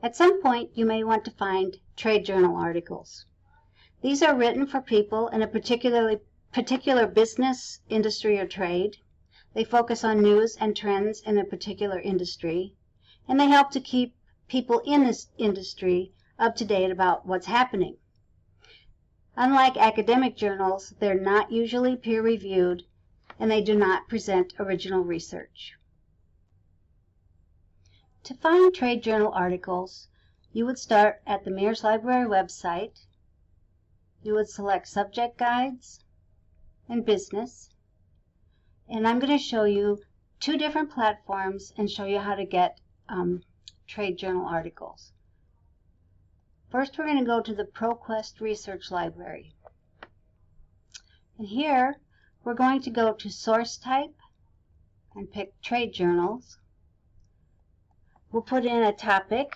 At some point, you may want to find trade journal articles. These are written for people in a particular business, industry, or trade. They focus on news and trends in a particular industry, and they help to keep people in this industry up to date about what's happening. Unlike academic journals, they're not usually peer-reviewed, and they do not present original research. To find trade journal articles, you would start at the Mears Library website. You would select Subject Guides and Business. And I'm going to show you two different platforms and show you how to get trade journal articles. First, we're going to go to the ProQuest Research Library. And here, we're going to go to Source Type and pick Trade Journals. We'll put in a topic.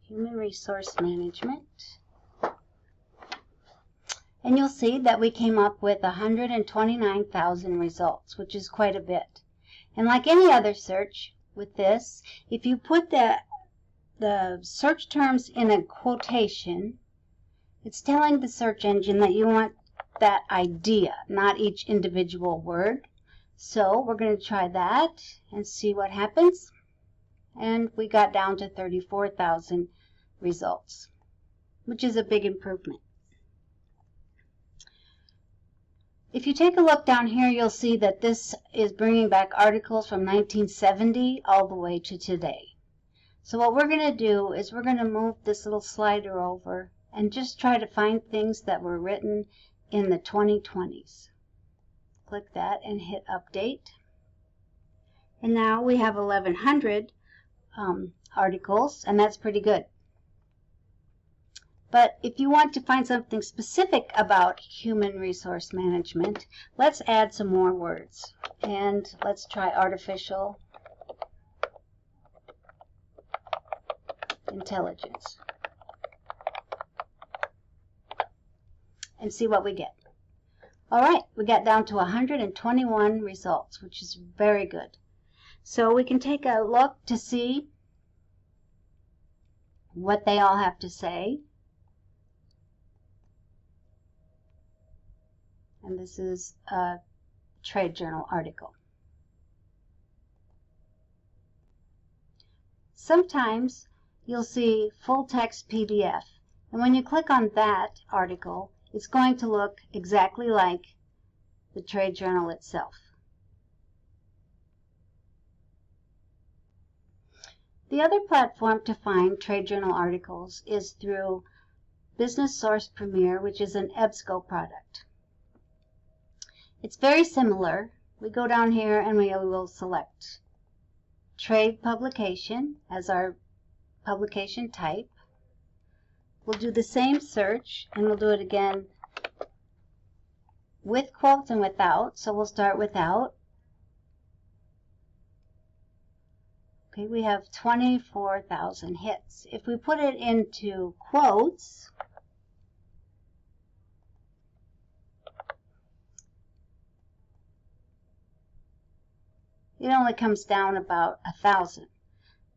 Human Resource Management. And you'll see that we came up with 129,000 results, which is quite a bit. And like any other search with this, if you put the search terms in a quotation, it's telling the search engine that you want that idea, not each individual word. So we're going to try that and see what happens. And we got down to 34,000 results, which is a big improvement. If you take a look down here, you'll see that this is bringing back articles from 1970 all the way to today. So what we're going to do is we're going to move this little slider over and just try to find things that were written in the 2020s. Click that and hit Update. And now we have 1,100 articles, and that's pretty good. But if you want to find something specific about human resource management, let's add some more words. And let's try artificial intelligence. And see what we get. All right, we got down to 121 results, which is very good. So we can take a look to see what they all have to say. And this is a trade journal article. Sometimes you'll see full text PDF. And when you click on that article, it's going to look exactly like the trade journal itself. The other platform to find trade journal articles is through Business Source Premier, which is an EBSCO product. It's very similar. We go down here and we will select Trade Publication as our publication type. We'll do the same search, and we'll do it again with quotes and without. So we'll start without. Okay, we have 24,000 hits. If we put it into quotes, it only comes down about 1,000.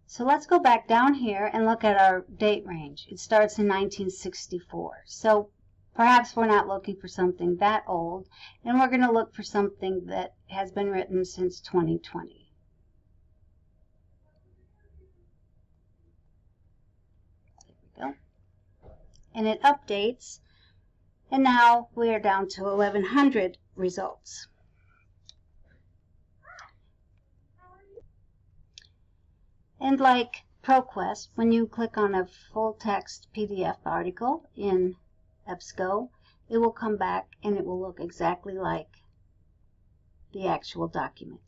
So let's go back down here and look at our date range. It starts in 1964. So perhaps we're not looking for something that old, and we're going to look for something that has been written since 2020. There we go. And it updates, and now we are down to 1,100 results. And like ProQuest, when you click on a full text PDF article in EBSCO, it will come back and it will look exactly like the actual document.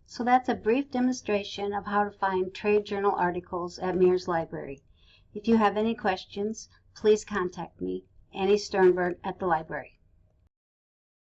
So that's a brief demonstration of how to find trade journal articles at Mears Library. If you have any questions, please contact me, Annie Sternberg, at the library.